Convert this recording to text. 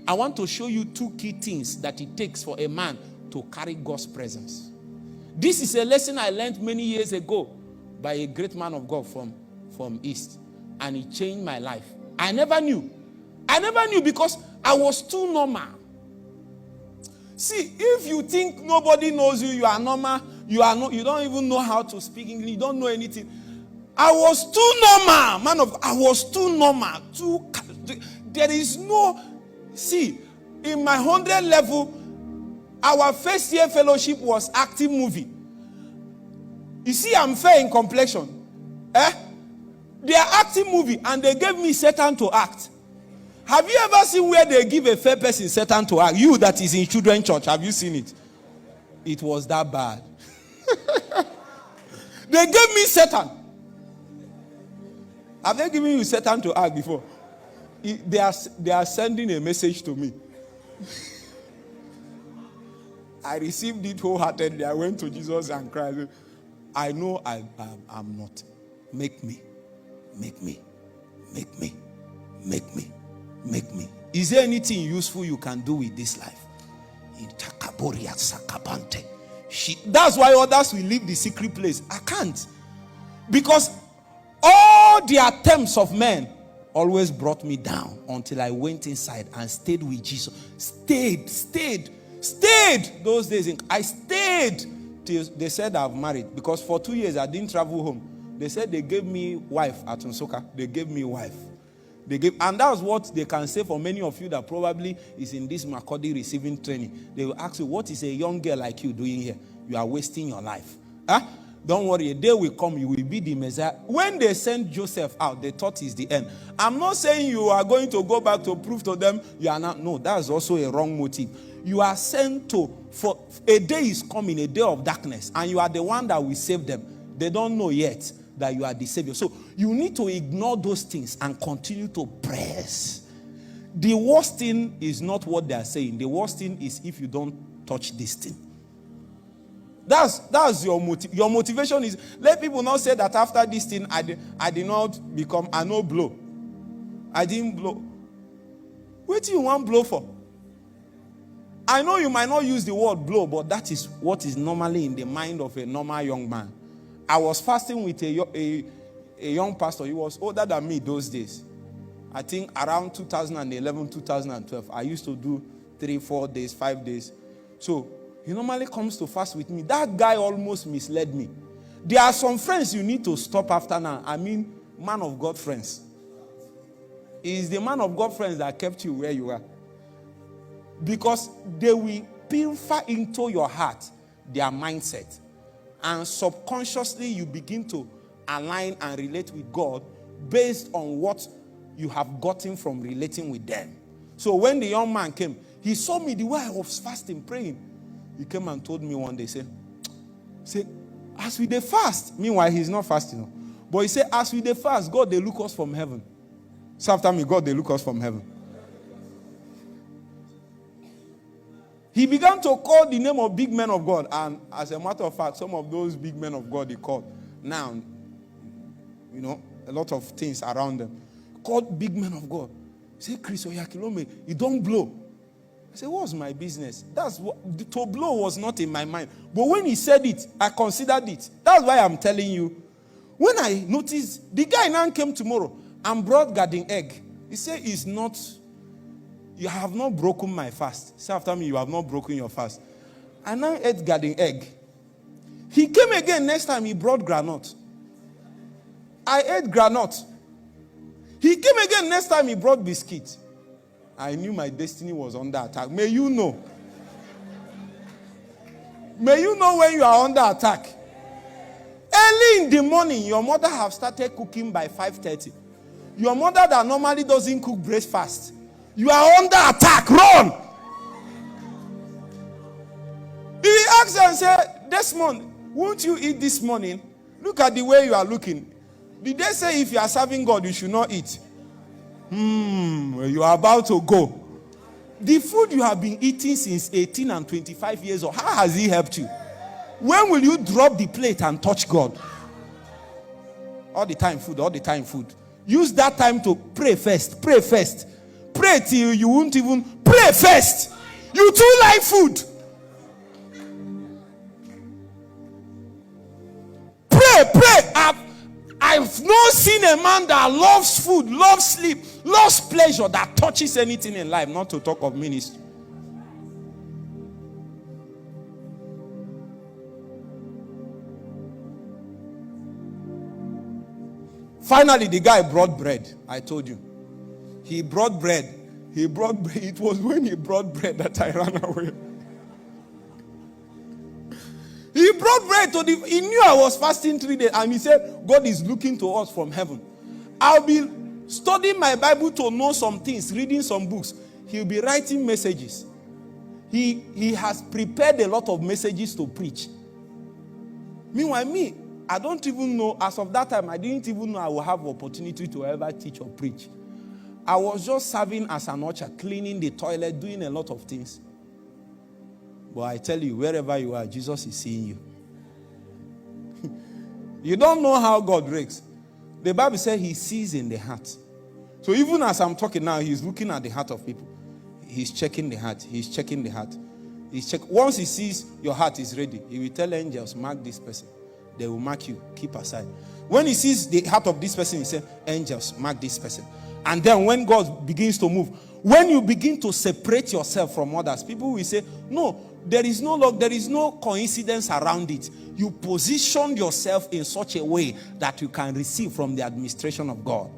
I want to show you 2 key things that it takes for a man to carry God's presence. This is a lesson I learned many years ago by a great man of God from East. And it changed my life. I never knew because I was too normal. See, if you think nobody knows you, you are normal, you don't even know how to speak English, you don't know anything. I was too normal, I was too normal. There is no, see, in my 100 level, our first year fellowship was acting movie. You see, I'm fair in complexion. They are acting movie and they gave me Satan to act. Have you ever seen where they give a fair person Satan to act? You that is in children's church, have you seen it? It was that bad. They gave me Satan. Have they given you Satan to act before? They are sending a message to me. I received it wholeheartedly. I went to Jesus and cried. I know I'm not. Make me. Is there anything useful you can do with this life? That's why others will leave the secret place. I can't. Because all the attempts of men always brought me down until I went inside and stayed with Jesus. Stayed. Those days, I stayed till they said I've married. Because for 2 years I didn't travel home. They said they gave me wife at Nsoka. They gave me wife. And that's what they can say for many of you that probably is in this Makodi receiving training. They will ask you, what is a young girl like you doing here? You are wasting your life. Don't worry, a day will come, you will be the Messiah. When they sent Joseph out, they thought it's the end. I'm not saying you are going to go back to prove to them you are not. No, that's also a wrong motive. You are sent for a day is coming, a day of darkness, and you are the one that will save them. They don't know yet that you are the Savior. So you need to ignore those things and continue to press. The worst thing is not what they are saying. The worst thing is if you don't touch this thing. That's your your motivation is, let people not say that after this thing I did not become, I no blow. I didn't blow. What do you want blow for? I know you might not use the word blow, but that is what is normally in the mind of a normal young man. I was fasting with a young pastor. He was older than me those days. I think around 2011, 2012. I used to do 3, 4 days, 5 days. So he normally comes to fast with me. That guy almost misled me. There are some friends you need to stop after now. I mean, man of God friends. It is the man of God friends that kept you where you are. Because they will pilfer into your heart their mindset. And subconsciously you begin to align and relate with God based on what you have gotten from relating with them. So when the young man came, he saw me the way I was fasting, praying. He came and told me one day, say, as we dey fast, meanwhile he's not fasting. But he said, as we dey fast, God they look us from heaven. So after me, God they look us from heaven. He began to call the name of big men of God. And as a matter of fact, some of those big men of God he called. Now, a lot of things around them. Called big men of God. Say, Chris Oyakilome, you don't blow. I said, what's my business? To blow was not in my mind. But when he said it, I considered it. That's why I'm telling you. When I noticed, the guy now came tomorrow and brought garden egg. He said, you have not broken my fast. Say after me, you have not broken your fast. I now ate garden egg. He came again next time, he brought granite. I ate granite. He came again next time, he brought biscuit. I knew my destiny was under attack. May you know. May you know when you are under attack. Early in the morning, your mother have started cooking by 5:30. Your mother that normally doesn't cook breakfast. You are under attack. Run. He asked and said, Desmond, won't you eat this morning? Look at the way you are looking. Did they say if you are serving God, you should not eat? You are about to go. The food you have been eating since 18 and 25 years old, how has he helped you? When will you drop the plate and touch God? All the time food, all the time food. Use that time to pray first. Pray first. pray till you won't even pray first. You too like food. Pray. I've not seen a man that loves food, loves sleep, loves pleasure, that touches anything in life, not to talk of ministry. Finally, the guy brought bread. I told you. He brought bread. It was when he brought bread that I ran away. He brought bread he knew I was fasting 3 days, and he said, God is looking to us from heaven. I'll be studying my Bible to know some things, reading some books. He'll be writing messages. He has prepared a lot of messages to preach. Meanwhile, I don't even know, as of that time, I didn't even know I would have opportunity to ever teach or preach. I was just serving as an usher, cleaning the toilet, doing a lot of things. But I tell you, wherever you are, Jesus is seeing you. You don't know how God works. The Bible says he sees in the heart. So even as I'm talking now, he's looking at the heart of people. He's checking the heart. Once he sees your heart is ready, he will tell angels, mark this person. They will mark you. Keep aside. When he sees the heart of this person, he says, angels, mark this person. And then when God begins to move, when you begin to separate yourself from others, people will say, no, there is no luck, there is no coincidence around it. You position yourself in such a way that you can receive from the administration of God.